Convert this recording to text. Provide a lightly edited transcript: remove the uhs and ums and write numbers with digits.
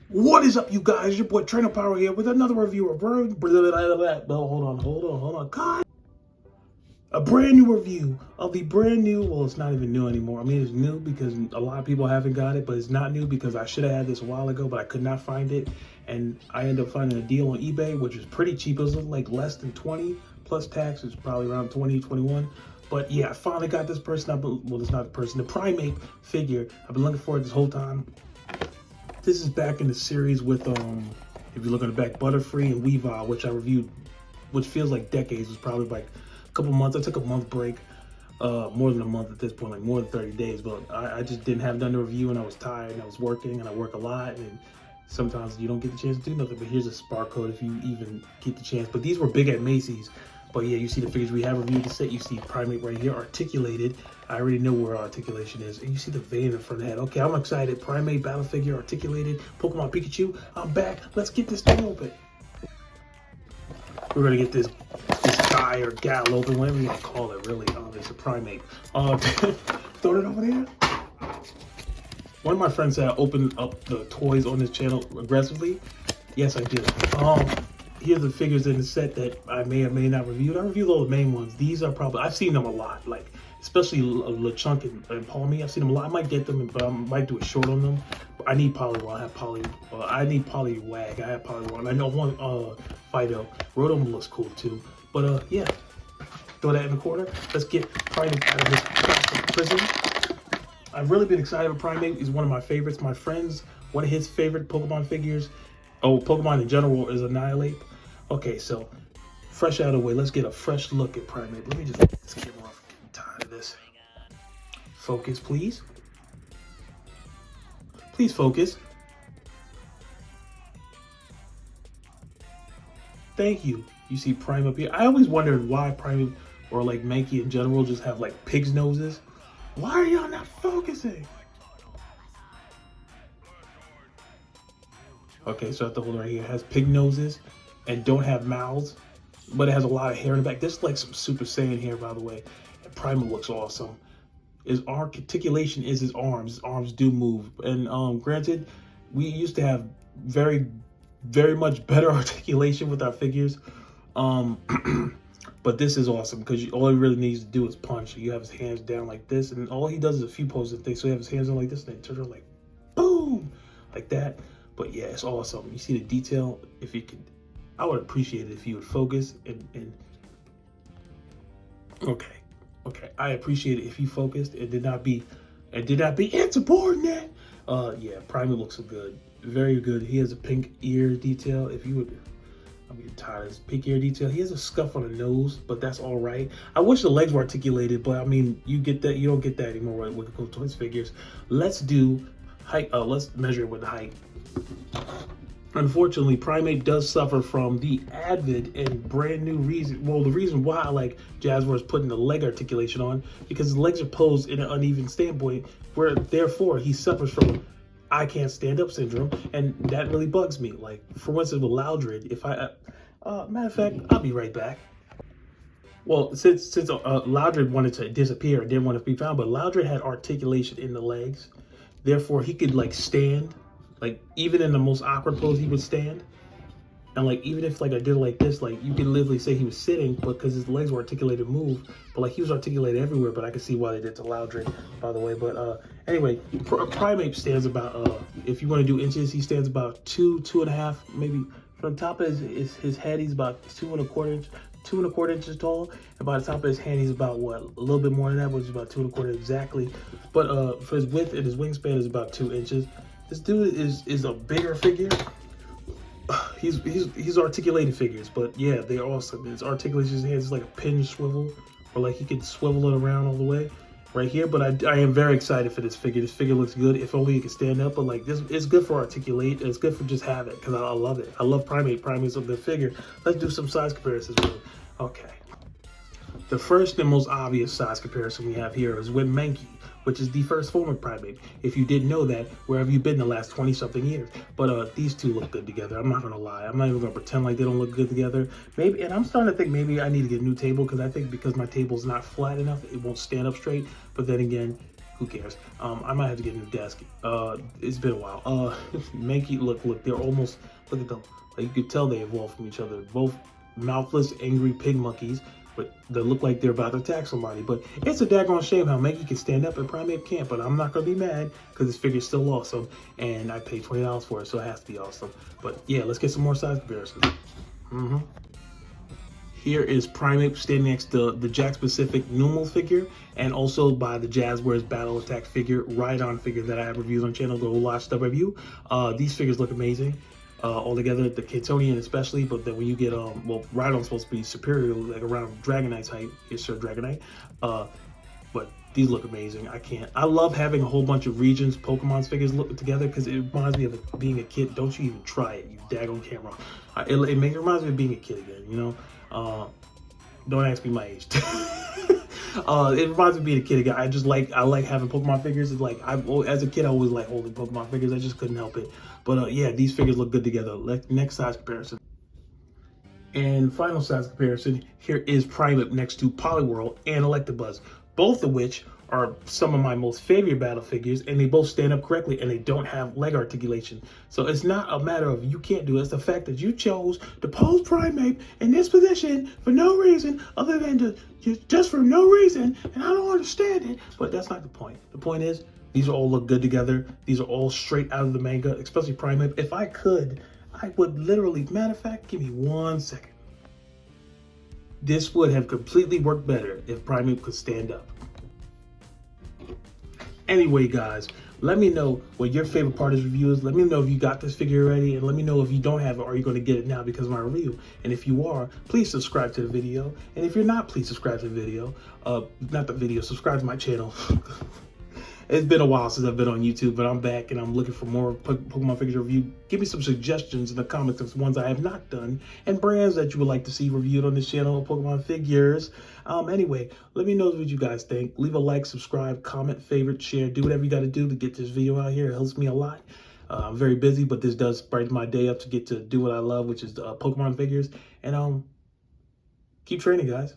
What is up, you guys? Your boy Trainer Power here with another review of hold on. God. A brand new review of the brand new, well, it's not even new anymore. I mean, it's new because a lot of people haven't got it, but it's not new because I should have had this a while ago, but I could not find it. And I ended up finding a deal on eBay, which was pretty cheap. It was like less than 20 plus tax. It's probably around 20, 21. But yeah, I finally got this person. Well, it's not the person, the Primape figure. I've been looking for it this whole time. This is back in the series with, if you look on the back, Butterfree and Weavile, which I reviewed, which feels like decades. It was probably like a couple months. I took a month break, more than a month at this point, like more than 30 days. But I just didn't have done the review, and I was tired, and I was working, and I work a lot, and sometimes you don't get the chance to do nothing. But here's a spark code if you even get the chance. But these were big at Macy's. But yeah, you see the figures we have reviewed the set. You see Primape right here, articulated. I already know where articulation is. And you see the vein in front of the head. Okay, I'm excited. Primape battle figure, articulated. Pokemon Pikachu, I'm back. Let's get this thing open. We're gonna get this guy or gal open, whatever you want to call it, really. Oh, there's a Primape. Throw it over there. One of my friends said I opened up the toys on this channel aggressively. Yes, I did. Here's the figures in the set that I may or may not reviewed. I reviewed all the main ones. These are probably, I've seen them a lot, like especially LeChunk and Palmy. I've seen them a lot. I might get them, but I might do a short on them. But I need Poliwag. I have I need Poliwag. I have Poliwag. I know one Fido. Rotom looks cool too. But yeah, throw that in the corner. Let's get Primape out of this prison. I've really been excited about Primape. He's one of my favorites. My friends, one of his favorite Pokemon figures, Pokemon in general, is Annihilate. Okay, so fresh out of the way, let's get a fresh look at Primape. Let me just get this camera off. I'm tired of this. Focus, please. Please focus. Thank you. You see Primape here. I always wondered why Primape or like Mankey in general just have like pig's noses. Why are y'all not focusing? Okay, so I have to hold it right here. It has pig noses and don't have mouths, but it has a lot of hair in the back. This is like some Super Saiyan hair, by the way. And Primal looks awesome. His articulation is his arms. His arms do move. And granted, we used to have very, very much better articulation with our figures. But this is awesome because all he really needs to do is punch. You have his hands down like this, and all he does is a few poses and things. So you have his hands down like this, and then turn around like boom, like that. But yeah, it's awesome. You see the detail. If you could, I would appreciate it if you would focus and okay. I appreciate it if you focused and did not be insubordinate. Yeah, Primal looks so good. Very good. He has a pink ear detail. If you would, I'm getting tired of this pink ear detail. He has a scuff on the nose, but that's all right. I wish the legs were articulated, but I mean, you get that. You don't get that anymore with toys figures. Let's do height. Let's measure it with the height. Unfortunately, Primape does suffer from the avid and brand new reason. Well, the reason why I like Jazwares putting the leg articulation on, because his legs are posed in an uneven standpoint, where therefore he suffers from I can't stand up syndrome, and that really bugs me. Like, for instance, with Loudred, if I, matter of fact, I'll be right back. Well, since Loudred wanted to disappear and didn't want to be found, but Loudred had articulation in the legs, therefore he could like stand. Like, even in the most awkward pose, he would stand. And, like, even if, like, I did it like this, like, you could literally say he was sitting because his legs were articulated move. But, like, he was articulated everywhere, but I could see why they did to Loudred, by the way. But, anyway, Primape stands about, if you want to do inches, he stands about 2.5, maybe. From the top of his head, he's about 2.25 inches tall. And by the top of his hand, he's about, what, a little bit more than that, which is about 2.25 exactly. But, for his width and his wingspan is about 2 inches. This dude is a bigger figure. He's articulated figures, but yeah, they're awesome. His articulation, his hands is like a pin swivel, or like he could swivel it around all the way right here. But I am very excited for this figure. This figure looks good. If only he could stand up, but like this, it's good for articulate. It's good for just have it because I love it. I love Primape. Primape's a good figure. Let's do some size comparisons with it. Okay. The first and most obvious size comparison we have here is with Mankey, which is the first form of Primape. If you didn't know that, where have you been the last 20-something years? But these two look good together. I'm not gonna lie. I'm not even gonna pretend like they don't look good together. Maybe, and I'm starting to think maybe I need to get a new table because I think because my table's not flat enough, it won't stand up straight. But then again, Who cares? I might have to get a new desk. It's been a while. Mankey, look, they're almost, look at them. Like, you could tell they evolved from each other. Both mouthless, angry pig monkeys, but they look like they're about to attack somebody. But it's a daggone shame how Mankey can stand up and Primape can't. But I'm not gonna be mad because this figure's still awesome, and I paid $20 for it, so it has to be awesome. But yeah, let's get some more size comparisons. Here is Primape standing next to the Jack Pacific Numal figure, and also by the Jazwares Battle Attack figure, Ride-On figure that I have reviewed on channel. Go watch the review. These figures look amazing. All together, the Ketonian especially, but then when you get, well, Ride-On's supposed to be superior, like around Dragonite's height. Yes, sir, Dragonite. But these look amazing. I love having a whole bunch of regions, Pokemon's figures look together because it reminds me of being a kid. Don't you even try it, you daggone camera. It reminds me of being a kid again, you know? Don't ask me my age. It reminds me of being a kid again. I like having Pokemon figures. It's like, as a kid, I always like holding Pokemon figures. I just couldn't help it. But yeah, these figures look good together. Next size comparison. And final size comparison, here is Primape next to Poliwhirl and Electabuzz, both of which are some of my most favorite battle figures, and they both stand up correctly and they don't have leg articulation. So it's not a matter of you can't do it. It's the fact that you chose to pose Primape in this position for no reason other than just for no reason, and I don't understand it, but that's not the point. The point is, these all look good together. These are all straight out of the manga, especially Primape. If I could, I would literally, matter of fact, give me 1 second. This would have completely worked better if Primape could stand up. Anyway, guys, let me know what your favorite part of this review is. Let me know if you got this figure already, and let me know if you don't have it, are you going to get it now because of my review? And if you are, please subscribe to the video. And if you're not, please subscribe to the video. Subscribe to my channel. It's been a while since I've been on YouTube, but I'm back and I'm looking for more Pokemon figures review. Give me some suggestions in the comments of ones I have not done and brands that you would like to see reviewed on this channel, Pokemon figures. Anyway, let me know what you guys think. Leave a like, subscribe, comment, favorite, share, do whatever you got to do to get this video out here. It helps me a lot. I'm very busy, but this does brighten my day up to get to do what I love, which is Pokemon figures. And keep training, guys.